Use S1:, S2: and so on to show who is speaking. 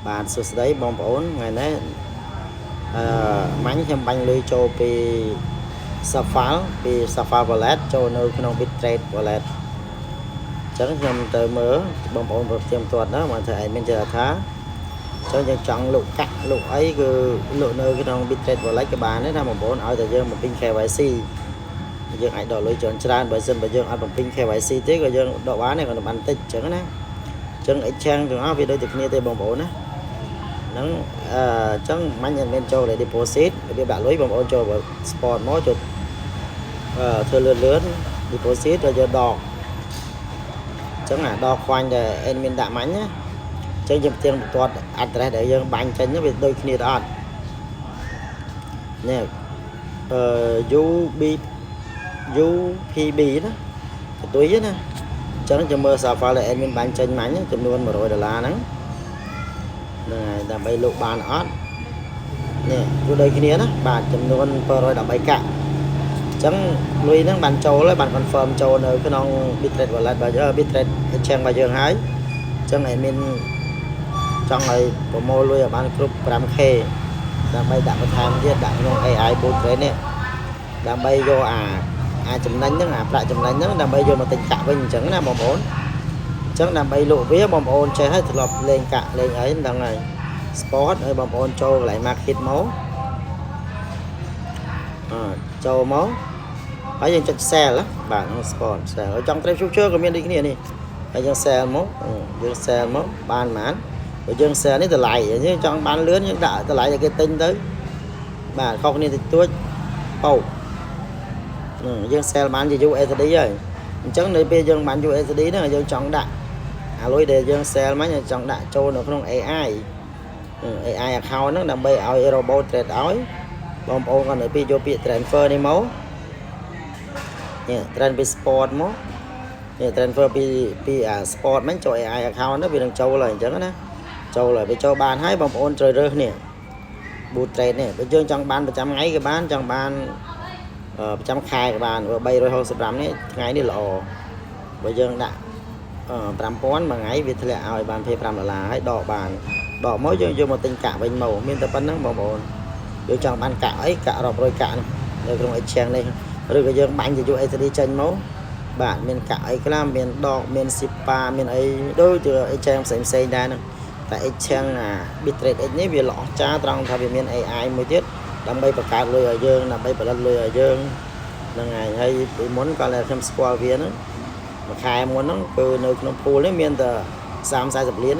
S1: បាទសួស្តីបងប្អូនថ្ងៃនេះមាញ់ខ្ញុំបាញ់លុយចូលពី Safari Wallet ចូលនៅក្នុង Bitrate Wallet អញ្ចឹងខ្ញុំទៅមើលបងប្អូនប្រទៀមទាត់ណាមកធ្វើadminចេះថាអញ្ចឹងយើងចង់លុបកាក់លុបអីគឺលក់នៅក្នុង Bitrate Wallet ក៏បានដែរថាបងប្អូនឲ្យតែយើងបំពេញ KYC យើងអាចដកលុយច្រើនបើសិនបើយើងអត់បំពេញ KYC ទេក៏យើងដកបានដែរក៏បានតិចអញ្ចឹងណាអញ្ចឹង exchange ទាំងអស់វាដូចតែគ្នាទេបងប្អូនណាហ្នឹងអញ្ចឹងមាញ់អត់មានចូល deposit របៀបដាក់លុយបងប្អូនចូល spot មកចូលធ្វើលឿន deposit rồi giờ đọt អញ្ចឹងអាដកខ្វាញ់ដែល admin ដាក់មាញ់ណាអញ្ចឹងយើងផ្ទៀងបន្ទាត់ address ដែលយើងបាញ់ចេញវាដូចគ្នាទៅអត់នេះUPB ណាបន្ទុយណាអញ្ចឹងចាំមើល Safari ដែល admin បាញ់ចេញមាញ់ចំនួន$100ហ្នឹងហើយដើម្បីលក់បានអត់នេះគឺដូចគ្នាណាបាទចំនួន713កាក់អញ្ចឹងលុយហ្នឹងបានចូលហើយបាន confirm ចូលនៅក្នុង Bitrate Wallet របស់យើង Bitrate Exchange របស់យើងហើយអញ្ចឹងឯមានចង់ឲ្យប្រមូលលុយឲ្យបានគ្រប់ 5k ដើម្បីដាក់បន្ថែមទៀតដាក់ក្នុង AI Boot Trade នេះដើម្បីយកអាចំណេញហ្នឹងអាប្រាក់ចំណេញហ្នឹងដើម្បីយកមកទិញកាក់វិញអញ្ចឹងណាបងប្អូនអញ្ចឹងដើម្បីលក់វាបងប្អូនចេះហើយធ្លាប់លេងកាក់លេងអីហ្នឹងហើយ sport ឲ្យបងប្អូនចូលកន្លែង market មកចូលមកហើយយើងចុច sell បាទ sport sell ចង់ trade future ក៏មានដូចគ្នានេះហើយយើង sell មកយើង sell មកបានប៉ុន្មានបើយើង sell នេះតម្លៃយើងចង់បានលឿនយើងដាក់តម្លៃឲ្យគេទិញទៅបាទខុសគ្នាតិចតួចប៉ោយើង sell បានជា USD ហើយអញ្ចឹងនៅពេលយើងបាន USD ហ្នឹងយើងចង់ដាក់អាលុយដែលយើង sell មកចង់ដាក់ចូលនៅក្នុង AI account ហ្នឹងដើម្បីឲ្យ robot trade ឲ្យបងប្អូនគាត់នៅពេលយកពាក្យ transfer នេះមកនេះ transfer sport មកនេះ transfer ពី sport ហ្នឹងចូល AI account ហ្នឹងវានឹងចូលហើយអញ្ចឹងណាចូលហើយវាចូលបានហើយបងប្អូនត្រូវរើសនេះ boot trade នេះបើយើងចង់បានប្រចាំថ្ងៃក៏បានចង់បានប្រចាំខែក៏បាន365នេះថ្ងៃនេះល្អបើយើងដាក់5000មួយថ្ងៃវាធ្លាក់ឲ្យបាន$25ហើយដកបានដកមកយើងយកមកទិញកាក់វិញមកមានតែប៉ុណ្្នឹងបងប្អូនយើងចង់បានកាក់អីកាក់រាប់រយកាក់នៅក្នុង exchange នេះឬក៏យើងបាញ់ទៅ USD ចេញមកបាទមានកាក់អីខ្លះមានដកមាន SIPA មានអីដូចជា exchange ផ្សេងដែរហ្នឹងតែ exchange Bitrate X នេះវាល្អចាត្រង់ថាវាមាន AI មួយទៀតដើម្បីបង្កើតលុយឲ្យយើងដើម្បីផលិតលុយឲ្យយើងហ្នឹងហើយពីមុនគាត់តែខ្ញុំស្គាល់វាហ្នឹងមួយខែមុនហ្នឹងគឺនៅក្នុង pool នេះមានតែ30-40លាន